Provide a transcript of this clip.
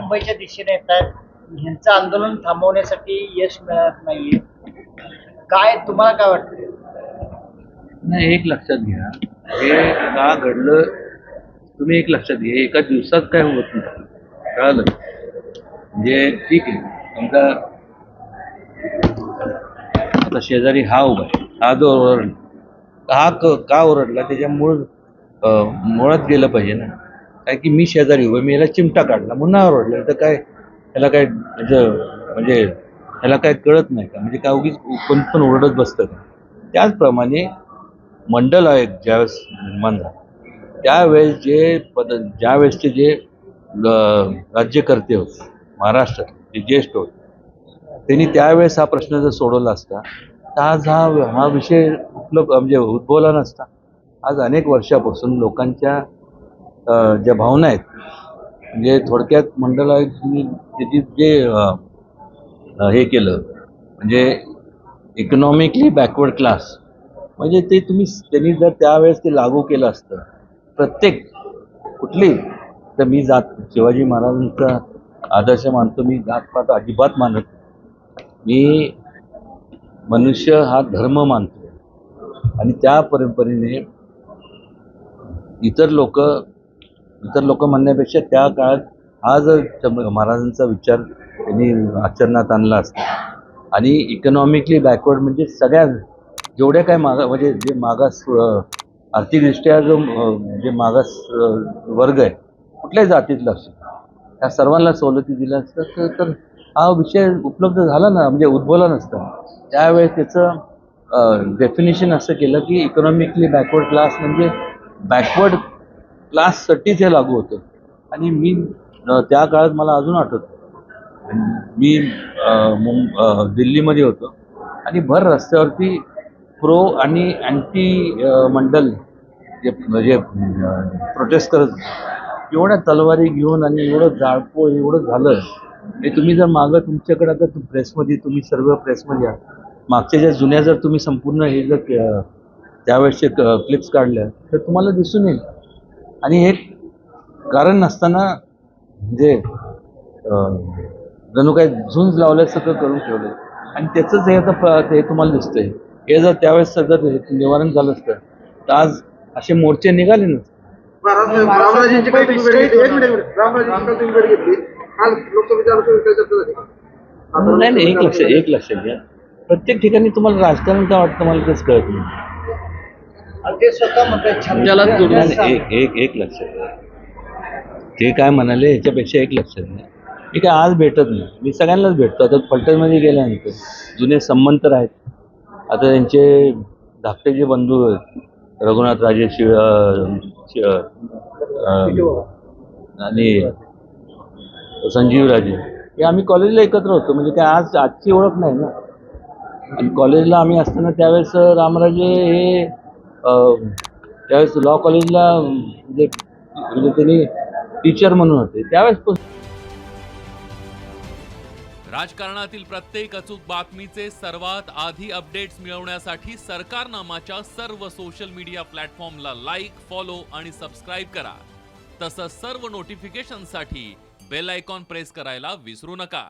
मुंबईच्या दिशेने येत आहेत, ह्यांचं आंदोलन थांबवण्यासाठी यश मिळत नाहीये. काय तुम्हाला काय वाटतं? नाही, एक लक्षात घ्या, हे का घडलं तुम्ही एक लक्षात घ्या, एका दिवसात काय होत नाही, कळालं? म्हणजे ठीक आहे, समजा आता शेजारी हा उभा आहे, हा जो ओरडला, का ओरडला त्याच्या मुळात गेलं पाहिजे ना. काय की मी शेजारी उभा, मी याला चिमटा काढला म्हणून ओरडला, तर काय त्याला काय म्हणजे ह्याला काय कळत नाही का? म्हणजे काय उगीच कोण पण ओरडत बसतं का? त्याचप्रमाणे मंडल आयोग ज्यावेळेस निर्माण झाला त्यावेळेस ज्यावेळेसचे जे राज्यकर्ते होते महाराष्ट्रात, जे ज्येष्ठ होते, त्यांनी त्यावेळेस हा प्रश्न जर सोडवला असता तर आज हा विषय म्हणजे उद्भवला नसता. आज अनेक वर्षापासून लोकांच्या ज्या भावना आहेत, म्हणजे थोडक्यात मंडल आयोगाने त्याची जे हे केलं, म्हणजे इकॉनॉमिकली बॅकवर्ड क्लास, म्हणजे ते त्यांनी जर त्यावेळेस ते लागू केलं असतं प्रत्येक कुठली, तर मी शिवाजी महाराजांचा आदर्श मानतो, मी जातपात अजिबात मानत नाही. मी मनुष्य हा धर्म मानतो आणि त्या परंपरेने इतर लोक म्हणण्यापेक्षा त्या काळात हा जर महाराजांचा विचार त्यांनी आचरणात आणला असता आणि इकॉनॉमिकली बॅकवर्ड म्हणजे सगळ्या जेवढ्या काय म्हणजे जे मागास आर्थिकदृष्ट्या जे मागास वर्ग आहे कुठल्याही जातीतला असेल त्या सर्वांना सवलती दिल्या असतात तर हा विषय उपलब्ध झाला ना, म्हणजे उद्भवला नसता. त्यावेळेस त्याचं डेफिनेशन असं केलं की इकॉनॉमिकली बॅकवर्ड क्लास म्हणजे बॅकवर्ड क्लाससाठीच हे लागू होतं. आणि मी त्या काळात मला अजून आठवतं, मी दिल्लीमध्ये होतो आणि भर रस्त्यावरती प्रो आणि अँटी मंडल जे म्हणजे प्रोटेस्ट करत, एवढ्या तलवारी घेऊन आणि एवढं जाळपोळ एवढं झालं. हे तुम्ही जर मागं तुमच्याकडे आता प्रेसमध्ये, तुम्ही सर्व प्रेसमध्ये मागच्या ज्या जुन्या जर तुम्ही संपूर्ण हे जर त्यावेळेसचे क्लिप्स काढल्या तर तुम्हाला दिसून येईल. आणि हे कारण नसताना म्हणजे जणू काही झुंज लावल्यासारखं करून ठेवलं आणि त्याचंच हे आता ते तुम्हाला दिसतंय. हे जर त्यावेळेस सगळं निवारण झालं असतं तर आज असे मोर्चे निघाले नसते. नाही, एक लक्षात घ्या, प्रत्येक ठिकाणी तुम्हाला राजकारण काय वाटतं मला तेच कळत नाही. ते स्वतः म्हणतात एक लक्षात घ्या, ते काय म्हणाले ह्याच्यापेक्षा एक लक्षात घ्या, मी काय आज भेटत नाही, मी सगळ्यांनाच भेटतो. आता फलटणमध्ये गेल्यानंतर जुने संबंध आहेत. आता त्यांचे धाकटे जे बंधू आहेत, रघुनाथ राजे आणि संजीव राजे, हे आम्ही कॉलेजला एकत्र होतो. म्हणजे काय आजची ओळख नाही ना. आणि कॉलेजला आम्ही असताना त्यावेळेस रामराजे हे त्यावेळेस लॉ कॉलेजला म्हणजे त्यांनी टीचर म्हणून होते त्यावेळेस. राजकारणातील प्रत्येक अचूक बातमीचे सर्वात आधी अपडेट्स मिळवण्यासाठी सरकारनामाच्या सर्व सोशल मीडिया प्लॅटफॉर्मला लाईक, फॉलो आणि सबस्क्राईब करा. तसंच सर्व नोटिफिकेशनसाठी बेल आयकॉन प्रेस करायला विसरू नका.